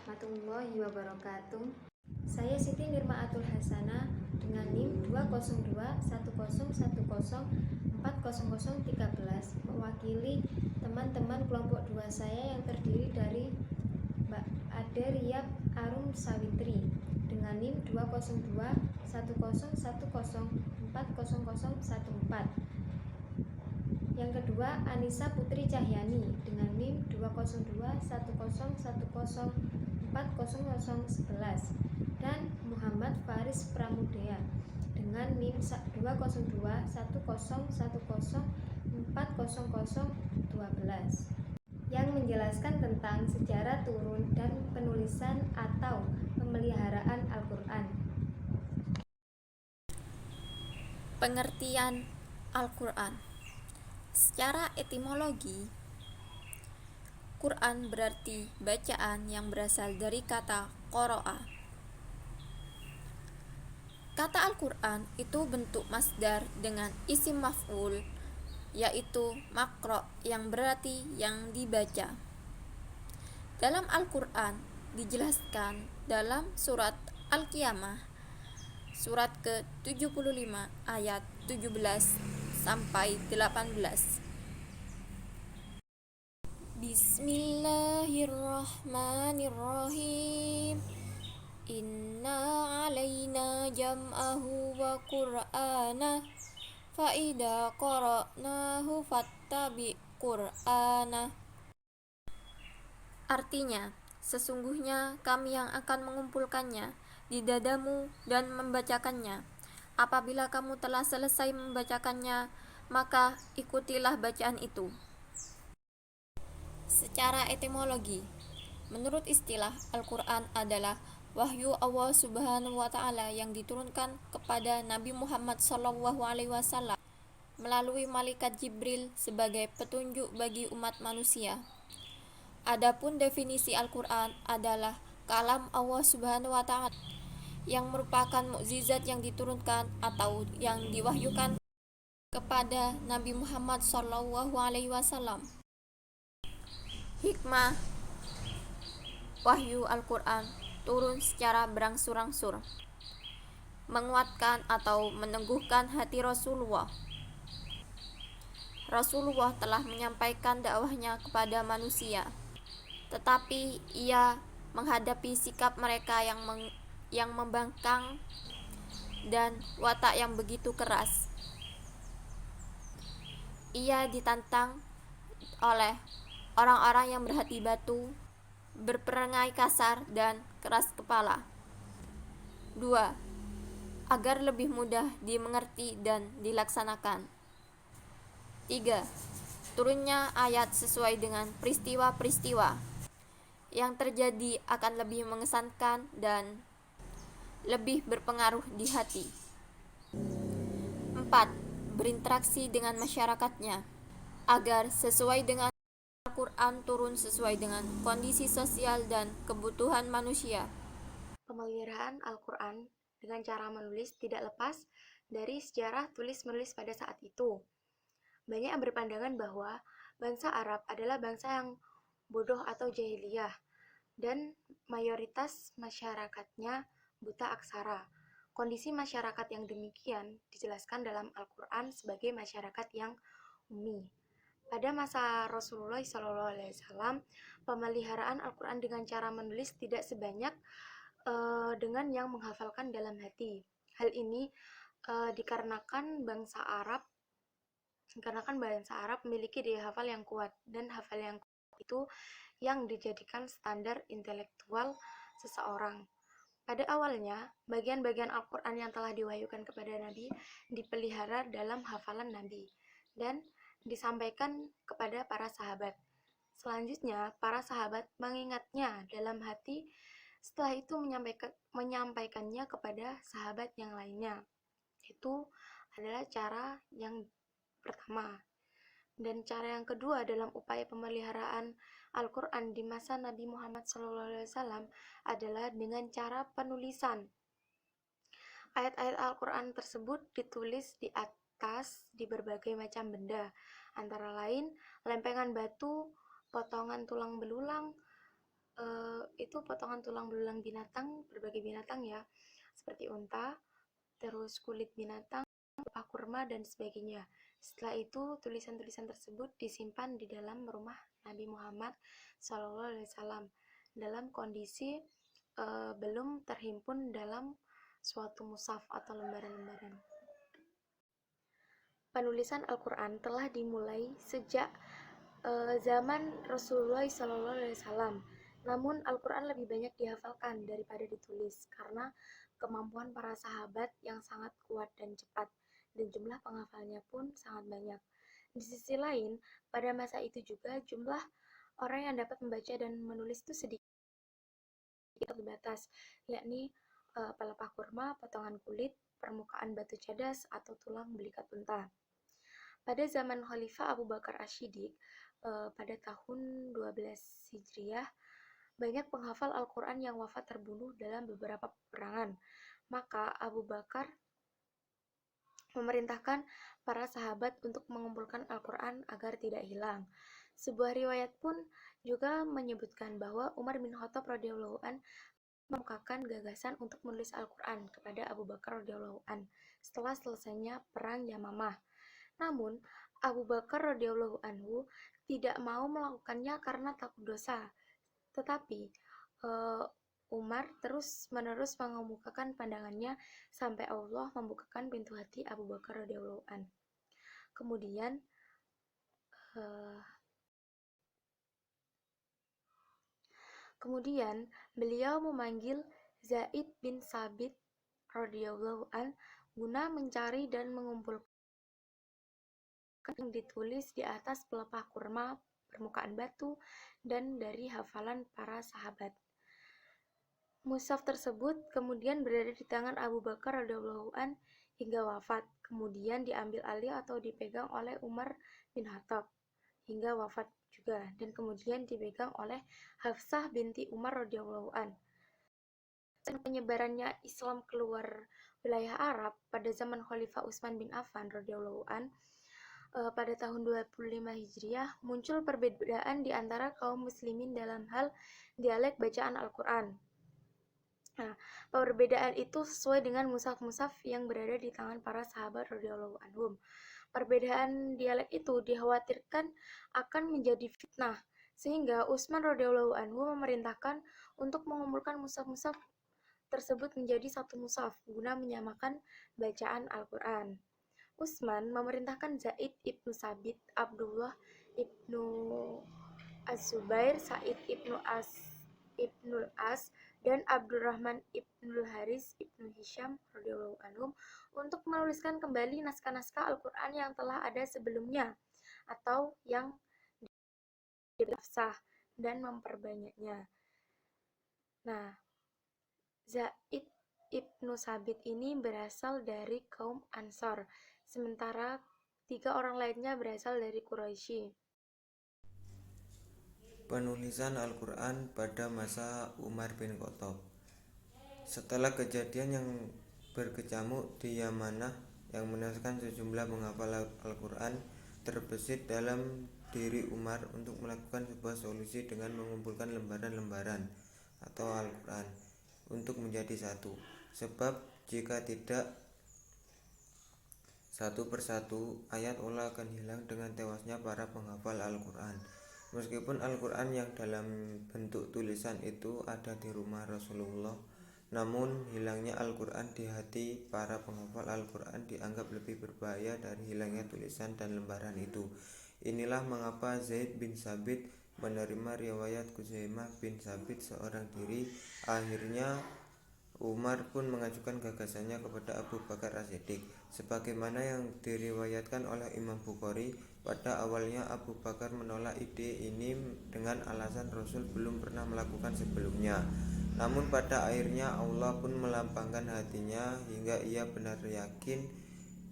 warahmatullahi wabarakatuh. Saya Siti Nirmaatul Hasanah dengan NIM 20210104013 mewakili teman-teman kelompok 2 saya yang terdiri dari Mbak Ade Riyab Arum Sawitri dengan NIM 20210104014. Yang kedua, Anissa Putri Cahyani dengan NIM 20210104011 dan Muhammad Faris Pramudya dengan NIM 20210104012 yang menjelaskan tentang sejarah turun dan penulisan atau pemeliharaan Al-Quran. Pengertian Al-Quran. Secara etimologi, Quran berarti bacaan yang berasal dari kata qara'a. Kata Al-Quran itu bentuk masdar dengan isim maf'ul, yaitu maqra' yang berarti yang dibaca. Dalam Al-Quran dijelaskan dalam surat Al-Qiyamah, surat ke-75 ayat 17 sampai 18. Bismillahirrahmanirrahim. Inna alaina jam'ahu wa qur'anah fa idza qara'nahu fattabi' qur'anah. Artinya, sesungguhnya kami yang akan mengumpulkannya di dadamu dan membacakannya. Apabila kamu telah selesai membacakannya, maka ikutilah bacaan itu. Secara etimologi, menurut istilah Al-Quran adalah wahyu Allah Subhanahu wa Ta'ala yang diturunkan kepada Nabi Muhammad SAW melalui malaikat Jibril sebagai petunjuk bagi umat manusia. Adapun definisi Al-Quran adalah kalam Allah Subhanahu wa Ta'ala yang merupakan mukjizat yang diturunkan atau yang diwahyukan kepada Nabi Muhammad SAW. Hikmah wahyu Al-Quran turun secara berangsur-angsur, menguatkan atau meneguhkan hati Rasulullah. Rasulullah telah menyampaikan dakwahnya kepada manusia, tetapi ia menghadapi sikap mereka yang membangkang dan watak yang begitu keras. Ia ditantang oleh orang-orang yang berhati batu, berperangai kasar dan keras kepala. 2. Agar lebih mudah dimengerti dan dilaksanakan. 3. Turunnya ayat sesuai dengan peristiwa-peristiwa yang terjadi akan lebih mengesankan dan lebih berpengaruh di hati. 4. Berinteraksi dengan masyarakatnya agar sesuai dengan Al-Quran turun sesuai dengan kondisi sosial dan kebutuhan manusia. Pemeliharaan Al-Quran dengan cara menulis tidak lepas dari sejarah tulis-menulis pada saat itu. Banyak yang berpandangan bahwa bangsa Arab adalah bangsa yang bodoh atau jahiliyah, dan mayoritas masyarakatnya buta aksara. Kondisi masyarakat yang demikian dijelaskan dalam Al-Quran sebagai masyarakat yang ummi. Pada masa Rasulullah SAW, pemeliharaan Al-Quran dengan cara menulis tidak sebanyak dengan yang menghafalkan dalam hati. Hal ini dikarenakan bangsa Arab memiliki daya hafal yang kuat, dan hafal yang kuat itu yang dijadikan standar intelektual seseorang. Pada awalnya, bagian-bagian Al-Quran yang telah diwahyukan kepada Nabi dipelihara dalam hafalan Nabi dan disampaikan kepada para sahabat. Selanjutnya, para sahabat mengingatnya dalam hati, setelah itu menyampaikannya kepada sahabat yang lainnya. Itu adalah cara yang pertama. Dan cara yang kedua dalam upaya pemeliharaan Al-Quran di masa Nabi Muhammad SAW adalah dengan cara penulisan. Ayat-ayat Al-Quran tersebut ditulis di atas di berbagai macam benda, antara lain lempengan batu, potongan tulang belulang, itu potongan tulang belulang binatang, berbagai binatang ya, seperti unta, terus kulit binatang, pelepah kurma, dan sebagainya. Setelah itu, tulisan-tulisan tersebut disimpan di dalam rumah Nabi Muhammad SAW dalam kondisi belum terhimpun dalam suatu mushaf atau lembaran-lembaran. Penulisan Al-Quran telah dimulai sejak zaman Rasulullah SAW. Namun Al-Quran lebih banyak dihafalkan daripada ditulis karena kemampuan para sahabat yang sangat kuat dan cepat, dan jumlah penghafalnya pun sangat banyak. Di sisi lain, pada masa itu juga jumlah orang yang dapat membaca dan menulis itu sedikit terbatas, yakni pelepah kurma, potongan kulit, permukaan batu cadas, atau tulang belikat unta. Pada zaman Khalifah Abu Bakar Asy-Syiddiq, pada tahun 12 Hijriah, banyak penghafal Al-Quran yang wafat terbunuh dalam beberapa peperangan. Maka Abu Bakar memerintahkan para sahabat untuk mengumpulkan Al-Quran agar tidak hilang. Sebuah riwayat pun juga menyebutkan bahwa Umar bin Khattab radhiyallahu an mengemukakan gagasan untuk menulis Al-Quran kepada Abu Bakar radhiyallahu an setelah selesainya perang Yamamah. Namun, Abu Bakar radhiyallahu anhu tidak mau melakukannya karena takut dosa. Tetapi Umar terus-menerus mengemukakan pandangannya sampai Allah membukakan pintu hati Abu Bakar radhiyallahu an. Kemudian beliau memanggil Zaid bin Sabit radhiyallahu an guna mencari dan mengumpulkan yang ditulis di atas pelepah kurma, permukaan batu, dan dari hafalan para sahabat. Mushaf tersebut kemudian berada di tangan Abu Bakar radhiyallahu an hingga wafat, kemudian diambil alih atau dipegang oleh Umar bin Khattab hingga wafat juga, dan kemudian dipegang oleh Hafsah binti Umar radhiyallahu an. Penyebarannya Islam keluar wilayah Arab pada zaman Khalifah Utsman bin Affan radhiyallahu an, pada tahun 25 Hijriah muncul perbedaan di antara kaum muslimin dalam hal dialek bacaan Al-Quran. Nah, perbedaan itu sesuai dengan mushaf-mushaf yang berada di tangan para sahabat radhiyallahu anhum. Perbedaan dialek itu dikhawatirkan akan menjadi fitnah, sehingga Utsman radhiyallahu anhu memerintahkan untuk mengumpulkan mushaf-mushaf tersebut menjadi satu mushaf guna menyamakan bacaan Al-Quran. Utsman memerintahkan Zaid ibnu Sabit, Abdullah ibnu Az-Zubair, Sa'id ibnul As, dan Abdurrahman ibnul Haris ibnu Hisham radhiyallahu anhum untuk menuliskan kembali naskah-naskah Al-Quran yang telah ada sebelumnya atau yang dihafsah dan memperbanyaknya. Nah, Zaid ibnu Sabit ini berasal dari kaum Ansor, sementara 3 orang lainnya berasal dari Quraisy. Penulisan Al-Quran pada masa Umar bin Khattab. Setelah kejadian yang berkecamuk di Yamanah yang menewaskan sejumlah penghafal Al-Quran, terbesit dalam diri Umar untuk melakukan sebuah solusi dengan mengumpulkan lembaran-lembaran atau Al-Quran untuk menjadi satu. Sebab jika tidak, satu persatu ayat Allah akan hilang dengan tewasnya para penghafal Al-Quran. Meskipun Al-Quran yang dalam bentuk tulisan itu ada di rumah Rasulullah, namun hilangnya Al-Quran di hati para penghafal Al-Quran dianggap lebih berbahaya dari hilangnya tulisan dan lembaran itu. Inilah mengapa Zaid bin Sabit menerima riwayat Khuzaimah bin Sabit seorang diri. Akhirnya Umar pun mengajukan gagasannya kepada Abu Bakar As-Siddiq. Sebagaimana yang diriwayatkan oleh Imam Bukhari, pada awalnya Abu Bakar menolak ide ini dengan alasan Rasul belum pernah melakukan sebelumnya. Namun pada akhirnya Allah pun melapangkan hatinya hingga ia benar yakin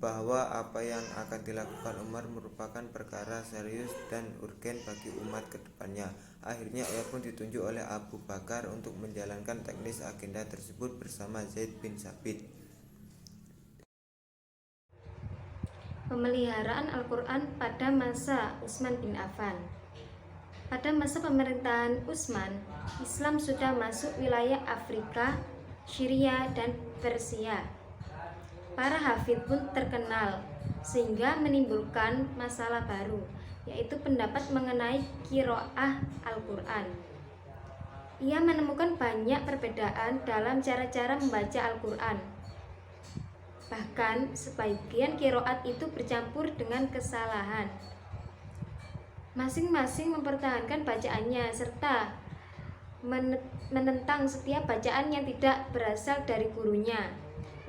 bahwa apa yang akan dilakukan Umar merupakan perkara serius dan urgen bagi umat ke depannya. Akhirnya ia pun ditunjuk oleh Abu Bakar untuk menjalankan teknis agenda tersebut bersama Zaid bin Sabit. Pemeliharaan Al-Quran pada masa Utsman bin Affan. Pada masa pemerintahan Utsman, Islam sudah masuk wilayah Afrika, Syria, dan Persia. Para hafid pun terkenal, sehingga menimbulkan masalah baru, yaitu pendapat mengenai qiraah Al-Quran. Ia menemukan banyak perbedaan dalam cara-cara membaca Al-Quran. Bahkan sebagian qiraat itu bercampur dengan kesalahan. Masing-masing mempertahankan bacaannya serta menentang setiap bacaan yang tidak berasal dari gurunya.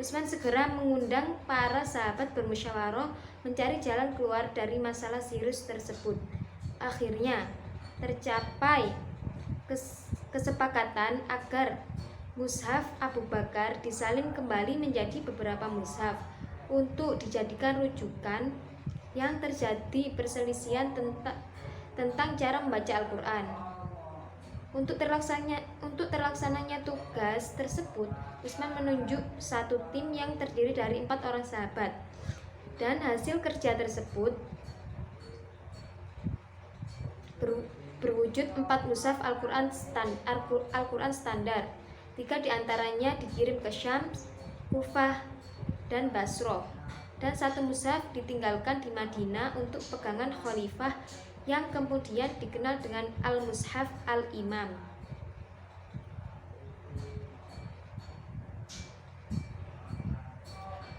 Utsman segera mengundang para sahabat bermusyawarah mencari jalan keluar dari masalah serius tersebut. Akhirnya tercapai kesepakatan agar mushaf Abu Bakar disalin kembali menjadi beberapa mushaf untuk dijadikan rujukan yang terjadi perselisihan tentang cara membaca Al-Quran. Untuk terlaksananya tugas tersebut, Utsman menunjuk satu tim yang terdiri dari 4 orang sahabat, dan hasil kerja tersebut berwujud 4 mushaf Al-Quran standar. 3 diantaranya dikirim ke Syam, Kufah, dan Basrah, dan 1 mushaf ditinggalkan di Madinah untuk pegangan khalifah yang kemudian dikenal dengan Al-Mushaf Al-Imam.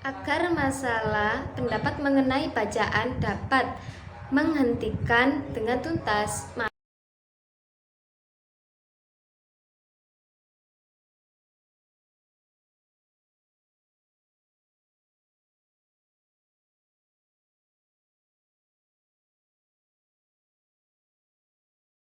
Agar masalah pendapat mengenai bacaan dapat menghentikan dengan tuntas,